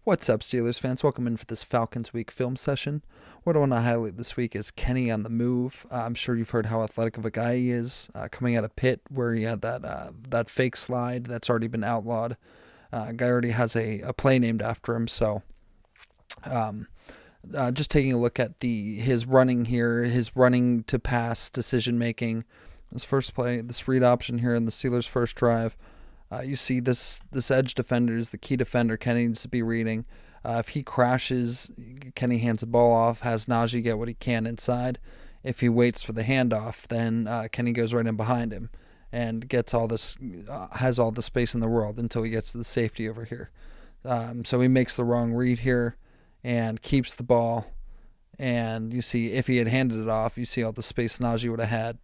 What's up, Steelers fans? Welcome in for this Falcons week film session. What I want to highlight this week is Kenny on the move. I'm sure you've heard how athletic of a guy he is, coming out of Pitt where he had that fake slide that's already been outlawed. Guy already has a play named after him, so just taking a look at his running here, his running to pass decision making. His first play, this read option here in the Steelers' first drive. You see this edge defender is the key defender Kenny needs to be reading. If he crashes, Kenny hands the ball off, has Najee get what he can inside. If he waits for the handoff, then Kenny goes right in behind him and gets has all the space in the world until he gets to the safety over here. So he makes the wrong read here and keeps the ball. And you see if he had handed it off, you see all the space Najee would have had.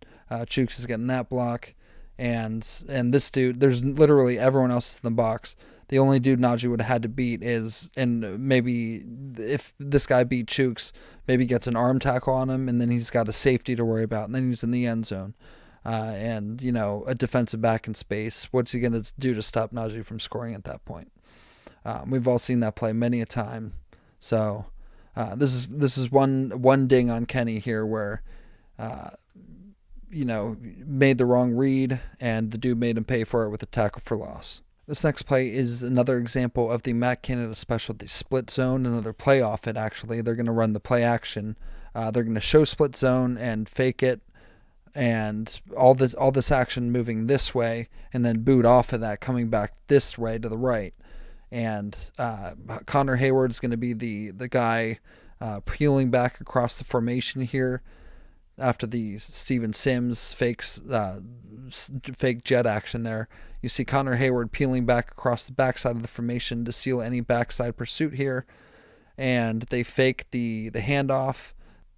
Chooks is getting that block. And this dude, there's literally everyone else in the box. The only dude Najee would have had to beat and maybe if this guy beat Chooks, maybe gets an arm tackle on him, and then he's got a safety to worry about, and then he's in the end zone. And, a defensive back in space. What's he going to do to stop Najee from scoring at that point? We've all seen that play many a time. So this is one ding on Kenny here where made the wrong read, and the dude made him pay for it with a tackle for loss. This next play is another example of the Matt Canada special, the split zone, another play off it, actually. They're going to run the play action. They're going to show split zone and fake it, and all this action moving this way, and then boot off of that, coming back this way to the right. And Connor Hayward's going to be the guy peeling back across the formation here. After the Steven Sims fake jet action there, you see Connor Hayward peeling back across the backside of the formation to seal any backside pursuit here, and they fake the handoff.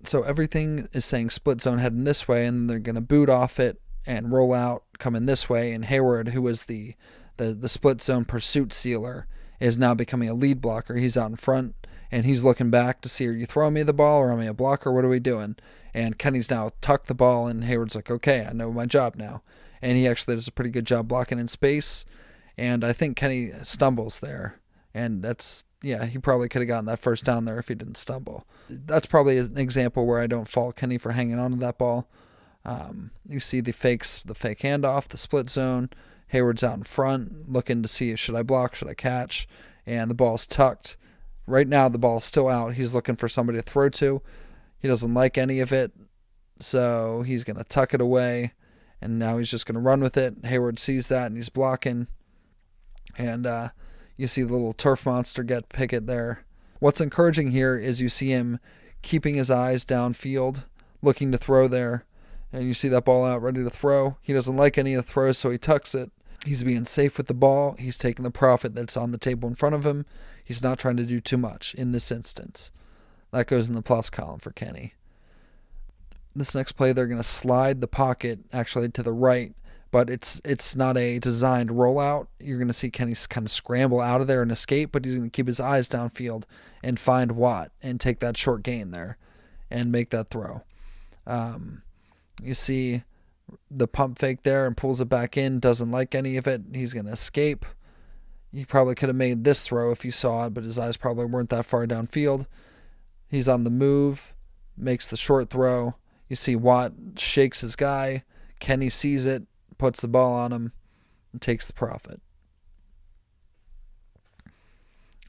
So everything is saying split zone heading this way, and then they're going to boot off it and roll out coming this way. And Hayward, who was the split zone pursuit sealer, is now becoming a lead blocker. He's out in front, and he's looking back to see, are you throwing me the ball or am I a blocker? What are we doing? And Kenny's now tucked the ball, and Hayward's like, okay, I know my job now. And he actually does a pretty good job blocking in space. And I think Kenny stumbles there. And he probably could have gotten that first down there if he didn't stumble. That's probably an example where I don't fault Kenny for hanging on to that ball. You see the fake handoff, the split zone. Hayward's out in front looking to see, should I block, should I catch? And the ball's tucked. Right now, the ball's still out. He's looking for somebody to throw to. He doesn't like any of it, so he's going to tuck it away, and now he's just going to run with it. Hayward sees that, and he's blocking, and you see the little turf monster get Pickett there. What's encouraging here is you see him keeping his eyes downfield, looking to throw there, and you see that ball out ready to throw. He doesn't like any of the throws, so he tucks it. He's being safe with the ball. He's taking the profit that's on the table in front of him. He's not trying to do too much in this instance. That goes in the plus column for Kenny. This next play, they're going to slide the pocket actually to the right, but it's not a designed rollout. You're going to see Kenny kind of scramble out of there and escape, but he's going to keep his eyes downfield and find Watt and take that short gain there and make that throw. You see the pump fake there and pulls it back in, doesn't like any of it. He's going to escape. He probably could have made this throw if you saw it, but his eyes probably weren't that far downfield. He's on the move, makes the short throw. You see Watt shakes his guy. Kenny sees it, puts the ball on him, and takes the profit.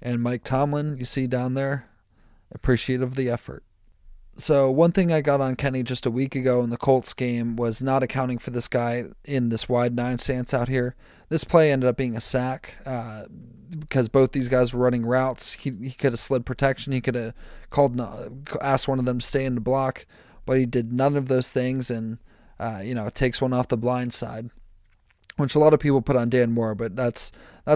And Mike Tomlin, you see down there, appreciative of the effort. So one thing I got on Kenny just a week ago in the Colts game was not accounting for this guy in this wide 9 stance out here. This play ended up being a sack because both these guys were running routes. He could have slid protection. He could have asked one of them to stay in the block, but he did none of those things, and takes one off the blind side, which a lot of people put on Dan Moore, but that's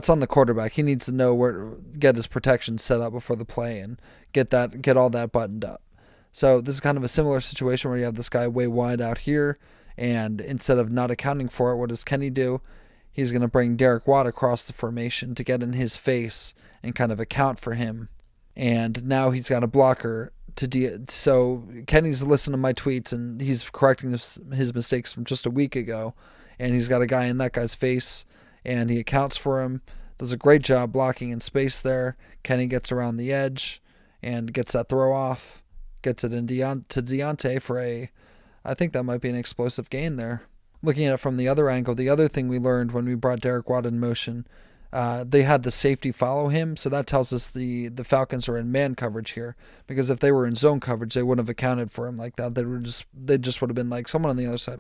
on the quarterback. He needs to know where to get his protection set up before the play and get all that buttoned up. So this is kind of a similar situation where you have this guy way wide out here, and instead of not accounting for it, what does Kenny do? He's going to bring Derek Watt across the formation to get in his face and kind of account for him. And now he's got a blocker so Kenny's listening to my tweets, and he's correcting his mistakes from just a week ago, and he's got a guy in that guy's face, and he accounts for him does a great job blocking in space there. Kenny gets around the edge and gets that throw off, gets it in to Deontay for I think that might be an explosive gain there. Looking at it from the other angle, the other thing we learned when we brought Derek Watt in motion, they had the safety follow him, so that tells us the Falcons are in man coverage here. Because if they were in zone coverage, they wouldn't have accounted for him like that. They just would have been like, someone on the other side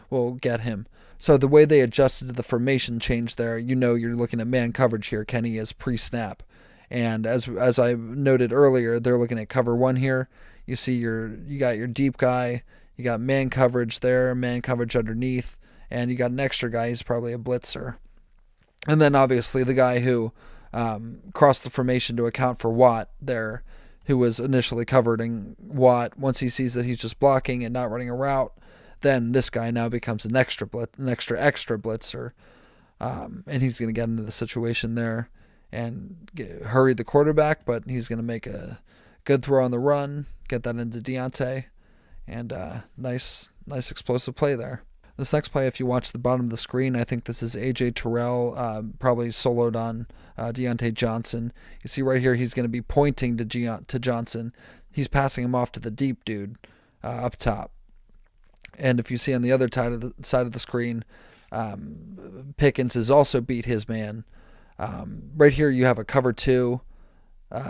will get him. So the way they adjusted to the formation change there, you're looking at man coverage here. Kenny is pre-snap, and as I noted earlier, they're looking at cover one here. You see you got your deep guy. You got man coverage there, man coverage underneath, and you got an extra guy. He's probably a blitzer. And then obviously the guy who crossed the formation to account for Watt there, who was initially covering Watt, once he sees that he's just blocking and not running a route, then this guy now becomes an extra blitzer. And he's going to get into the situation there and hurry the quarterback, but he's going to make a good throw on the run, get that into Deontay. And nice explosive play there. This next play, if you watch the bottom of the screen, I think this is A.J. Terrell, probably soloed on Deontay Johnson. You see right here, he's going to be pointing to Johnson. He's passing him off to the deep dude up top. And if you see on the other side of the screen, Pickens has also beat his man. Right here, you have a cover two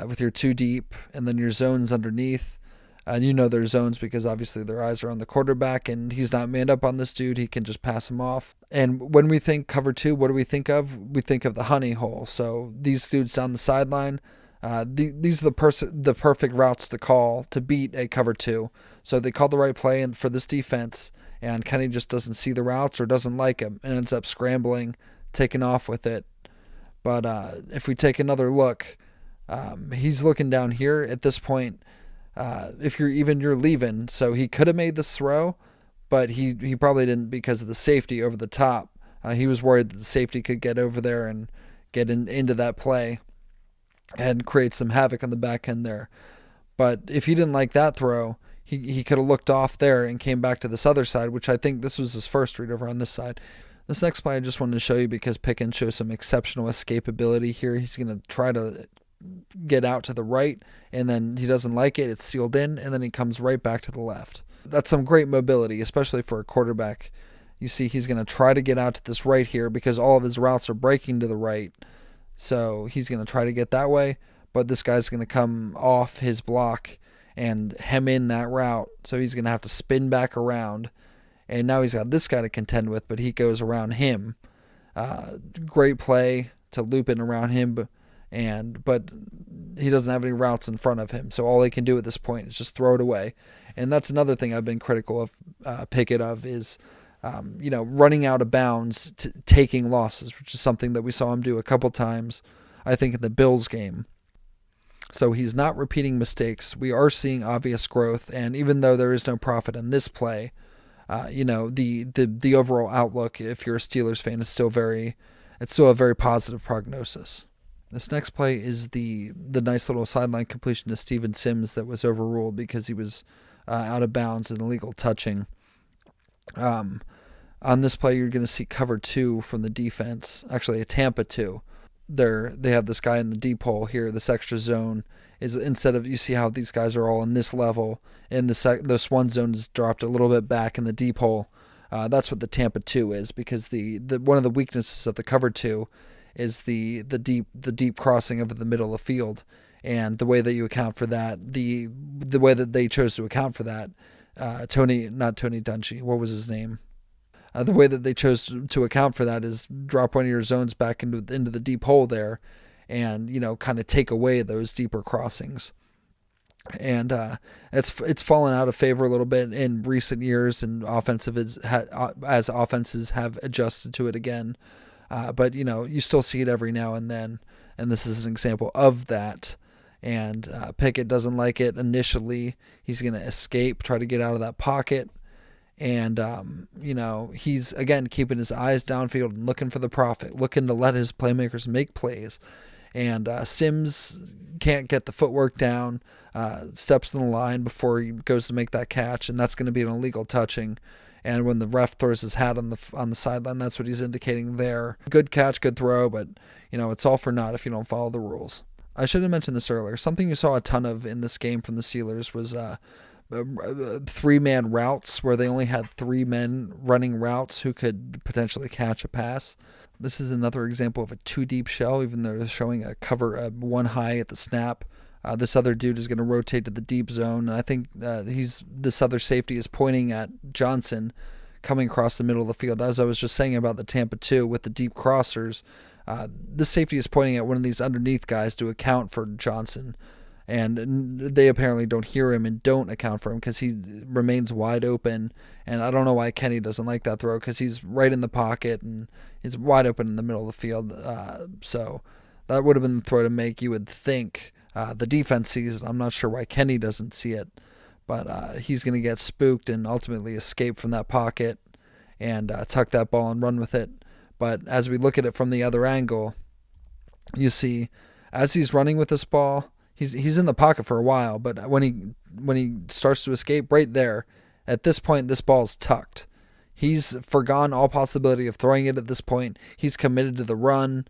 with your two deep, and then your zones underneath. And there's zones because obviously their eyes are on the quarterback and he's not manned up on this dude. He can just pass him off. And when we think cover two, what do we think of? We think of the honey hole. So these dudes down the sideline, these are the perfect routes to call to beat a cover two. So they call the right play for this defense, and Kenny just doesn't see the routes or doesn't like him and ends up scrambling, taking off with it. But if we take another look, he's looking down here at this point. If you're leaving, so he could have made this throw, but he probably didn't because of the safety over the top. He was worried that the safety could get over there and get into that play and create some havoc on the back end there. But if he didn't like that throw, he could have looked off there and came back to this other side, which I think this was his first read over on this side. This next play I just wanted to show you because Pickens shows some exceptional escapability here. He's going to try to get out to the right, and then he doesn't like it. It's sealed in, and then he comes right back to the left. That's some great mobility, especially for a quarterback. You see he's going to try to get out to this right here because all of his routes are breaking to the right. So he's going to try to get that way, but this guy's going to come off his block and hem in that route. So he's going to have to spin back around, and now he's got this guy to contend with, but he goes around him. Great play to loop in around him, but he doesn't have any routes in front of him, so all he can do at this point is just throw it away. And that's another thing I've been critical of Pickett of is, running out of bounds, taking losses, which is something that we saw him do a couple times, I think, in the Bills game. So he's not repeating mistakes. We are seeing obvious growth, and even though there is no profit in this play, the overall outlook, if you're a Steelers fan, is still a very positive prognosis. This next play is the nice little sideline completion to Steven Sims that was overruled because he was out of bounds and illegal touching. On this play, you're going to see cover two from the defense, actually a Tampa two. They have this guy in the deep hole here. This extra zone is, instead of, you see how these guys are all in this level, and this one zone is dropped a little bit back in the deep hole. That's what the Tampa two is, because the one of the weaknesses of the cover two is the deep crossing over the middle of the field, and the way that you account for that, the way that they chose to account for that, not Tony Dungy, what was his name? The way that they chose to account for that is drop one of your zones back into the deep hole there, and kind of take away those deeper crossings. And it's fallen out of favor a little bit in recent years, and as offenses have adjusted to it again. But you still see it every now and then, and this is an example of that. And Pickett doesn't like it initially. He's going to escape, try to get out of that pocket, and he's again keeping his eyes downfield and looking for the profit, looking to let his playmakers make plays. And Sims can't get the footwork down, steps in the line before he goes to make that catch, and that's going to be an illegal touching. And when the ref throws his hat on the sideline, that's what he's indicating there. Good catch, good throw, but it's all for naught if you don't follow the rules. I should have mentioned this earlier. Something you saw a ton of in this game from the Steelers was 3-man routes, where they only had 3 men running routes who could potentially catch a pass. This is another example of a 2-deep shell, even though they're showing a cover 1 high at the snap. This other dude is going to rotate to the deep zone, and I think this other safety is pointing at Johnson coming across the middle of the field. As I was just saying about the Tampa 2 with the deep crossers, this safety is pointing at one of these underneath guys to account for Johnson, and they apparently don't hear him and don't account for him because he remains wide open. And I don't know why Kenny doesn't like that throw, because he's right in the pocket and he's wide open in the middle of the field. So that would have been the throw to make, you would think. The defense sees it. I'm not sure why Kenny doesn't see it, but he's going to get spooked and ultimately escape from that pocket and tuck that ball and run with it. But as we look at it from the other angle, you see as he's running with this ball, he's in the pocket for a while, but when he starts to escape right there, at this point, this ball's tucked. He's forgone all possibility of throwing it at this point. He's committed to the run.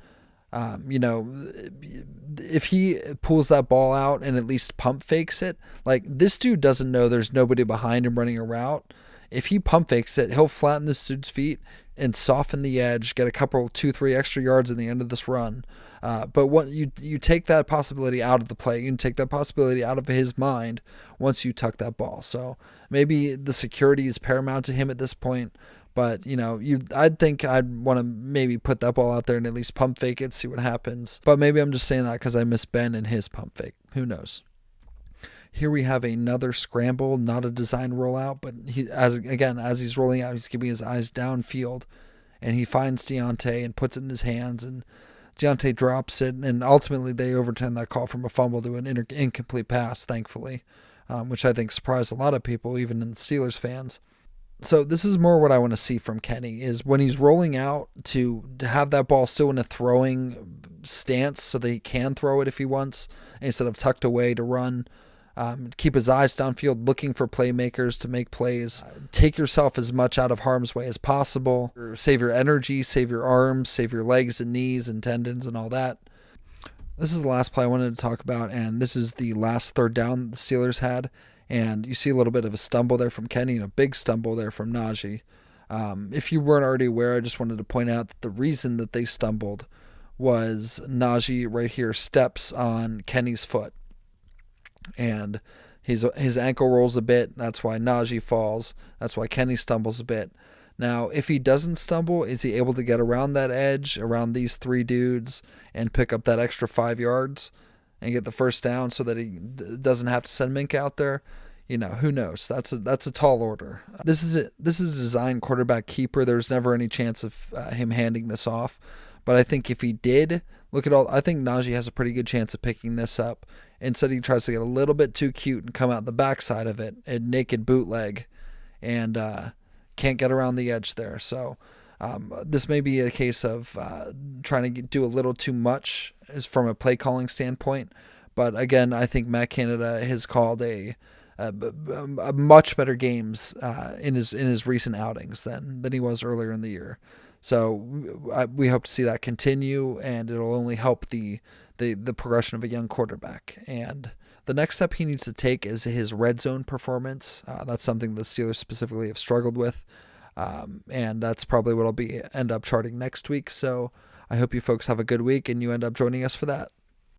If he pulls that ball out and at least pump fakes it, like, this dude doesn't know there's nobody behind him running a route. If he pump fakes it, he'll flatten this dude's feet and soften the edge, get a couple 2-3 extra yards in the end of this run. But what you take that possibility out of the play, you can take that possibility out of his mind once you tuck that ball. So maybe the security is paramount to him at this point. But, I'd think I'd want to maybe put that ball out there and at least pump fake it, see what happens. But maybe I'm just saying that because I miss Ben and his pump fake. Who knows? Here we have another scramble, not a design rollout, but as he's rolling out, he's keeping his eyes downfield, and he finds Deontay and puts it in his hands, and Deontay drops it, and ultimately they overturn that call from a fumble to an incomplete pass, thankfully, which I think surprised a lot of people, even in the Steelers fans. So this is more what I want to see from Kenny, is when he's rolling out to have that ball still in a throwing stance so that he can throw it if he wants, instead of tucked away to run. Keep his eyes downfield looking for playmakers to make plays. Take yourself as much out of harm's way as possible. Save your energy, save your arms, save your legs and knees and tendons and all that. This is the last play I wanted to talk about, and this is the last third down the Steelers had. And you see a little bit of a stumble there from Kenny and a big stumble there from Najee. If you weren't already aware, I just wanted to point out that the reason that they stumbled was Najee right here steps on Kenny's foot. And his ankle rolls a bit. That's why Najee falls. That's why Kenny stumbles a bit. Now, if he doesn't stumble, is he able to get around that edge, around these 3 dudes, and pick up that extra 5 yards and get the first down so that he doesn't have to send Mink out there? Who knows? That's a tall order. This is a design quarterback keeper. There's never any chance of him handing this off. But I think if he did, I think Najee has a pretty good chance of picking this up. Instead, he tries to get a little bit too cute and come out the backside of it, a naked bootleg, and can't get around the edge there. So this may be a case of trying to do a little too much as from a play calling standpoint. But again, I think Matt Canada has called a much better games in his recent outings than he was earlier in the year. So we hope to see that continue, and it'll only help the progression of a young quarterback. And the next step he needs to take is his red zone performance. That's something the Steelers specifically have struggled with, and that's probably what I'll end up charting next week. So I hope you folks have a good week and you end up joining us for that.